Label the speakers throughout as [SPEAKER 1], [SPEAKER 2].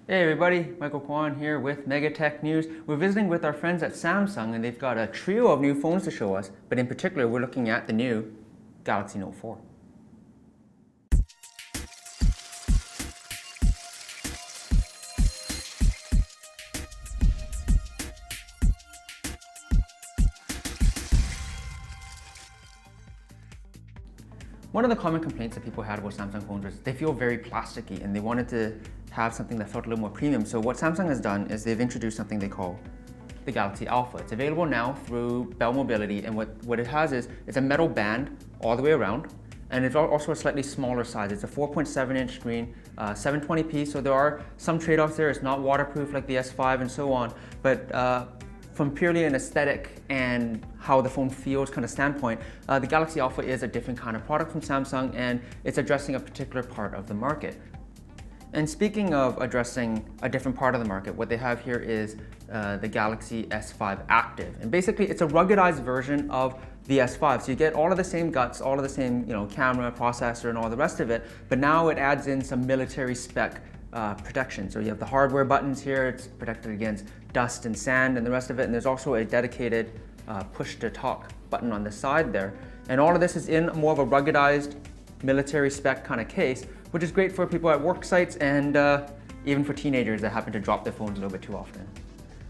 [SPEAKER 1] Hey everybody, Michael Kwan here with MegaTech News. We're visiting with our friends at Samsung and they've got a trio of new phones to show us, but in particular we're looking at the new Galaxy Note 4. One of the common complaints that people had about Samsung phones was they feel very plasticky and they wanted to have something that felt a little more premium. So what Samsung has done is they've introduced something they call the Galaxy Alpha. It's available now through Bell Mobility, and what it has is it's a metal band all the way around, and it's also a slightly smaller size. It's a 4.7-inch screen, 720p, so there are some trade-offs there. It's not waterproof like the S5 and so on, but from purely an aesthetic and how the phone feels kind of standpoint, the Galaxy Alpha is a different kind of product from Samsung, and it's addressing a particular part of the market. And speaking of addressing a different part of the market, what they have here is the Galaxy S5 Active. And basically it's a ruggedized version of the S5. So you get all of the same guts, all of the same camera, processor, and all the rest of it, but now it adds in some military spec protection. So you have the hardware buttons here, it's protected against dust and sand and the rest of it, and there's also a dedicated push to talk button on the side there. And all of this is in more of a ruggedized military spec kind of case, which is great for people at work sites and even for teenagers that happen to drop their phones a little bit too often.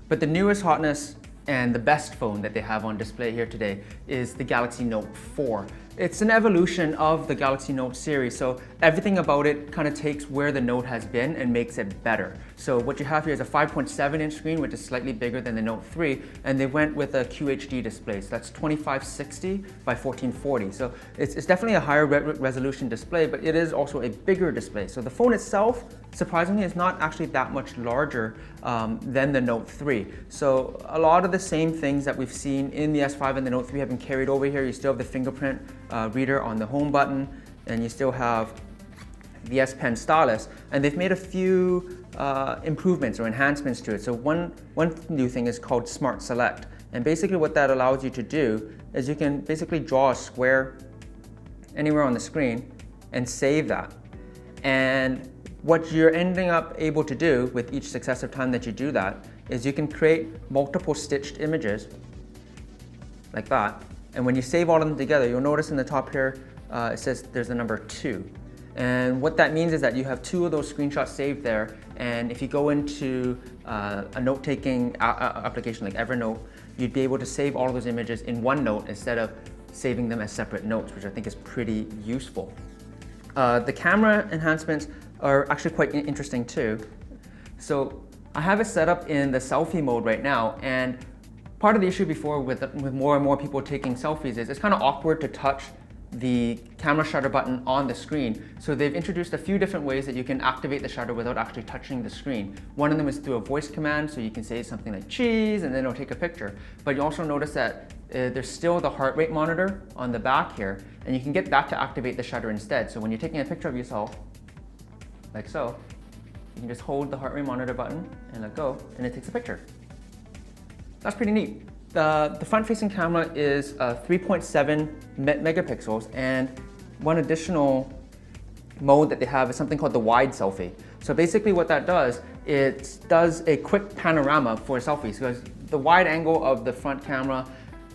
[SPEAKER 1] But the newest hotness and the best phone that they have on display here today is the Galaxy Note 4. It's an evolution of the Galaxy Note series, so everything about it kind of takes where the Note has been and makes it better. So what you have here is a 5.7-inch screen, which is slightly bigger than the Note 3, and they went with a QHD display, so that's 2560 by 1440. So it's definitely a higher resolution display, but it is also a bigger display. So the phone itself, surprisingly, is not actually that much larger than the Note 3. So a lot of the same things that we've seen in the S5 and the Note 3 have been carried over here. You still have the fingerprint reader on the home button, and you still have the S Pen stylus, and they've made a few improvements or enhancements to it. So one new thing is called Smart Select, and basically what that allows you to do is you can basically draw a square anywhere on the screen and save that. And what you're ending up able to do with each successive time that you do that is you can create multiple stitched images like that. And when you save all of them together, you'll notice in the top here, it says there's the number 2. And what that means is that you have 2 of those screenshots saved there. And if you go into a note-taking application like Evernote, you'd be able to save all of those images in one note instead of saving them as separate notes, which I think is pretty useful. The camera enhancements are actually quite interesting too. So I have it set up in the selfie mode right now, and part of the issue before with more and more people taking selfies is it's kind of awkward to touch the camera shutter button on the screen. So they've introduced a few different ways that you can activate the shutter without actually touching the screen. One of them is through a voice command, so you can say something like cheese and then it'll take a picture. But you also notice that there's still the heart rate monitor on the back here, and you can get that to activate the shutter instead. So when you're taking a picture of yourself, like so, you can just hold the heart rate monitor button and let go, and it takes a picture. That's pretty neat. The front-facing camera is 3.7 megapixels, and one additional mode that they have is something called the wide selfie. So basically what that does, it does a quick panorama for selfies, because the wide angle of the front camera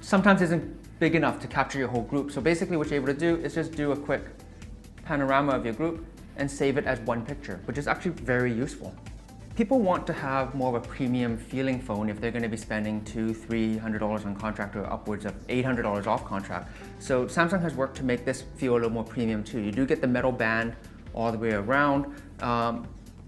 [SPEAKER 1] sometimes isn't big enough to capture your whole group. So basically what you're able to do is just do a quick panorama of your group and save it as one picture, which is actually very useful. People want to have more of a premium feeling phone if they're going to be spending $200–300 on contract or upwards of $800 off contract. So Samsung has worked to make this feel a little more premium too. You do get the metal band all the way around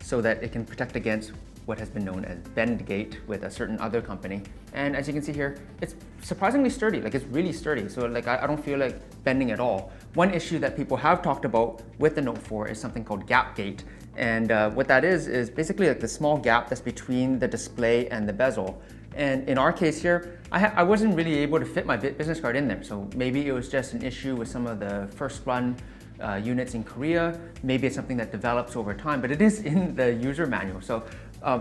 [SPEAKER 1] so that it can protect against what has been known as Bendgate with a certain other company. And as you can see here, it's surprisingly sturdy, like it's really sturdy. So like I don't feel like bending at all. One issue that people have talked about with the Note 4 is something called Gapgate. And what that is basically like the small gap that's between the display and the bezel. And in our case here, I wasn't really able to fit my business card in there. So maybe it was just an issue with some of the first run units in Korea. Maybe it's something that develops over time, but it is in the user manual. So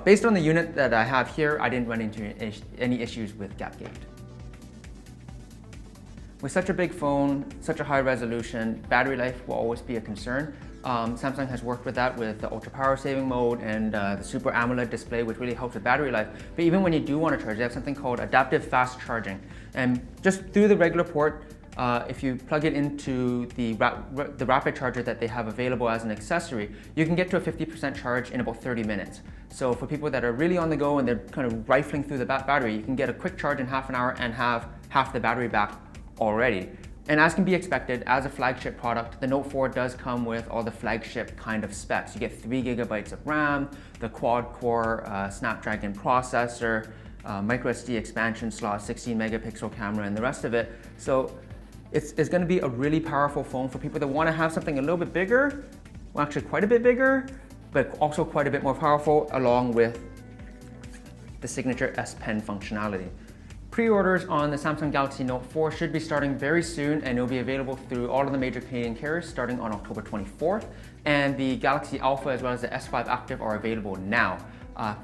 [SPEAKER 1] based on the unit that I have here, I didn't run into any issues with Gapgate. With such a big phone, such a high resolution, battery life will always be a concern. Samsung has worked with that with the ultra power saving mode and the Super AMOLED display, which really helps with battery life. But even when you do want to charge, they have something called adaptive fast charging. And just through the regular port, if you plug it into the rapid charger that they have available as an accessory, you can get to a 50% charge in about 30 minutes. So for people that are really on the go and they're kind of rifling through the battery, you can get a quick charge in half an hour and have half the battery back already. And as can be expected, as a flagship product, the Note 4 does come with all the flagship kind of specs. You get 3 GB of RAM, the quad-core Snapdragon processor, micro SD expansion slot, 16 megapixel camera, and the rest of it. So it's going to be a really powerful phone for people that want to have something a little bit bigger, well actually quite a bit bigger, but also quite a bit more powerful, along with the signature S Pen functionality. Pre-orders on the Samsung Galaxy Note 4 should be starting very soon, and it'll be available through all of the major Canadian carriers starting on October 24th. And the Galaxy Alpha as well as the S5 Active are available now.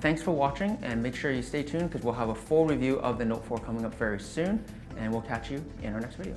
[SPEAKER 1] Thanks for watching, and make sure you stay tuned because we'll have a full review of the Note 4 coming up very soon, and we'll catch you in our next video.